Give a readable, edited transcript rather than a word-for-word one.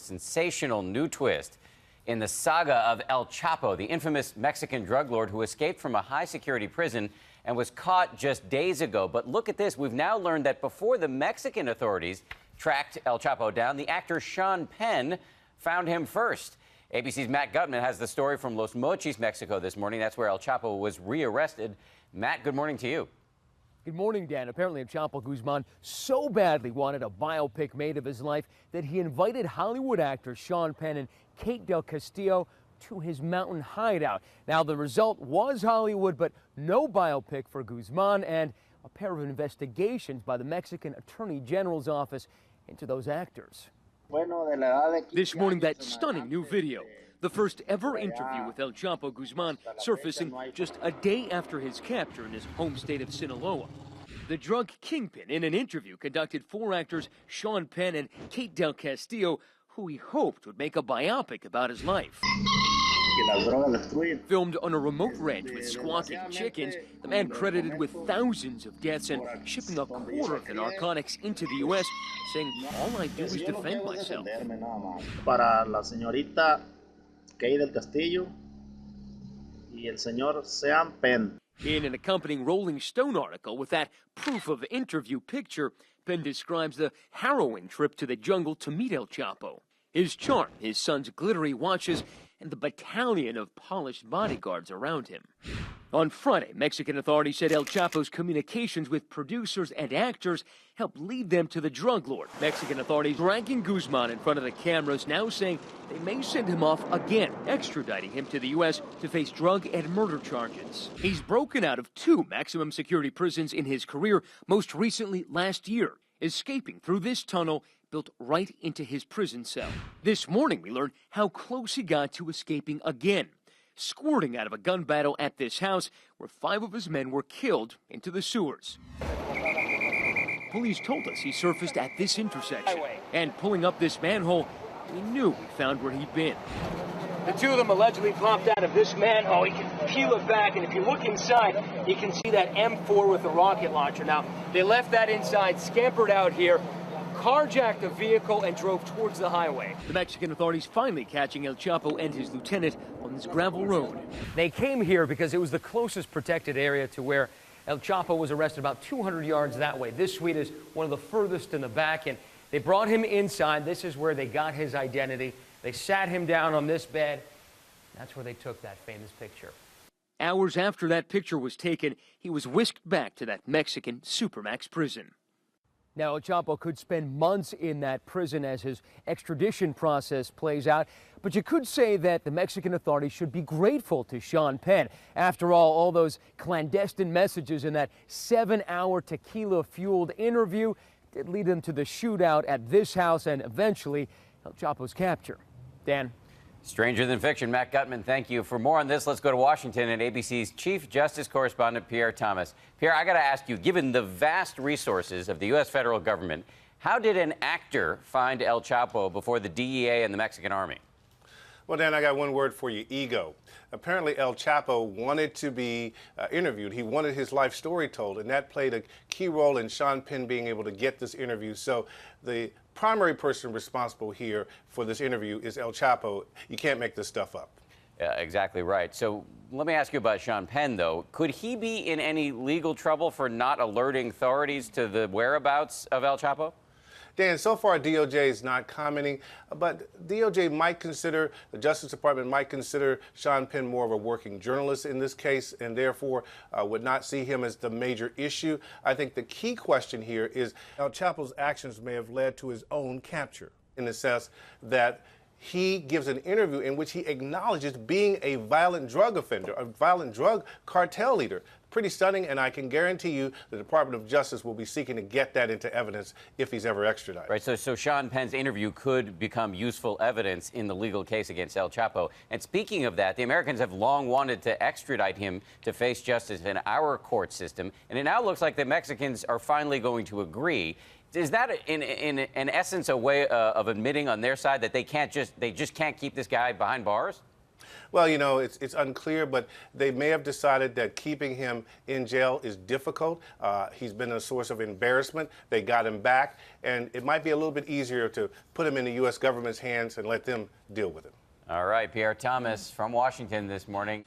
sensational new twist in the saga of El Chapo, the infamous Mexican drug lord who escaped from a high-security prison and was caught just days ago. But look at this. We've now learned that before the Mexican authorities tracked El Chapo down, the actor Sean Penn found him first. ABC's Matt Guzman has the story from Los Mochis, Mexico this morning. That's where El Chapo was rearrested. Matt, good morning to you. Good morning, Dan. Apparently, Chapo Guzman so badly wanted a biopic made of his life that he invited Hollywood actors Sean Penn and Kate Del Castillo to his mountain hideout. Now, the result was Hollywood, but no biopic for Guzman and a pair of investigations by the Mexican Attorney General's office into those actors. This morning, that stunning new video. The first ever interview with El Chapo Guzman surfacing just a day after his capture in his home state of Sinaloa. The drug kingpin, in an interview, conducted four actors Sean Penn and Kate Del Castillo, who he hoped would make a biopic about his life. Filmed on a remote ranch with squawking chickens, the man credited with thousands of deaths and shipping a quarter of the narcotics into the U.S., saying, "All I do is defend myself." Para la señorita Kate del Castillo y el señor Sean Penn. In an accompanying Rolling Stone article with that proof of interview picture, Penn describes the harrowing trip to the jungle to meet El Chapo. His charm, his son's glittery watches, and the battalion of polished bodyguards around him. On Friday, Mexican authorities said El Chapo's communications with producers and actors helped lead them to the drug lord. Mexican authorities dragging Guzman in front of the cameras, now saying they may send him off again, extraditing him to the U.S. to face drug and murder charges. He's broken out of two maximum security prisons in his career, most recently last year, escaping through this tunnel built right into his prison cell. This morning, we learned how close he got to escaping again, squirting out of a gun battle at this house where 5 of his men were killed into the sewers. Police told us he surfaced at this intersection, and pulling up this manhole, we knew we found where he'd been. The two of them allegedly popped out of this manhole. You can peel it back, and if you look inside, you can see that M4 with the rocket launcher. Now, they left that inside, scampered out here, carjacked a vehicle, and drove towards the highway. The Mexican authorities finally catching El Chapo and his lieutenant on this gravel road. They came here because it was the closest protected area to where El Chapo was arrested, about 200 yards that way. This suite is one of the furthest in the back, and they brought him inside. This is where they got his identity. They sat him down on this bed. That's where they took that famous picture. Hours after that picture was taken, he was whisked back to that Mexican Supermax prison. Now, El Chapo could spend months in that prison as his extradition process plays out. But you could say that the Mexican authorities should be grateful to Sean Penn. After all those clandestine messages in that 7-hour tequila-fueled interview did lead him to the shootout at this house and eventually El Chapo's capture. Dan? Stranger than fiction. Matt Guzman, thank you. For more on this, let's go to Washington and ABC's Chief Justice Correspondent Pierre Thomas. Pierre, I got to ask you, given the vast resources of the U.S. federal government, how did an actor find El Chapo before the DEA and the Mexican army? Well, Dan, I got one word for you: ego. Apparently, El Chapo wanted to be interviewed. He wanted his life story told, and that played a key role in Sean Penn being able to get this interview. So the primary person responsible here for this interview is El Chapo. You can't make this stuff up. Yeah, exactly right. So let me ask you about Sean Penn, though. Could he be in any legal trouble for not alerting authorities to the whereabouts of El Chapo? Dan, so far DOJ is not commenting, but DOJ might consider, the Justice Department might consider Sean Penn more of a working journalist in this case, and therefore would not see him as the major issue. I think the key question here is El Chapo's actions may have led to his own capture, in the sense that he gives an interview in which he acknowledges being a violent drug offender, a violent drug cartel leader. Pretty stunning, and I can guarantee you the Department of Justice will be seeking to get that into evidence if he's ever extradited. Right, so Sean Penn's interview could become useful evidence in the legal case against El Chapo. And speaking of that, the Americans have long wanted to extradite him to face justice in our court system, and it now looks like the Mexicans are finally going to agree. Is that, in essence, a way of admitting on their side that they just can't keep this guy behind bars? Well, you know, it's unclear, but they may have decided that keeping him in jail is difficult. He's been a source of embarrassment. They got him back, and it might be a little bit easier to put him in the U.S. government's hands and let them deal with him. All right, Pierre Thomas from Washington this morning.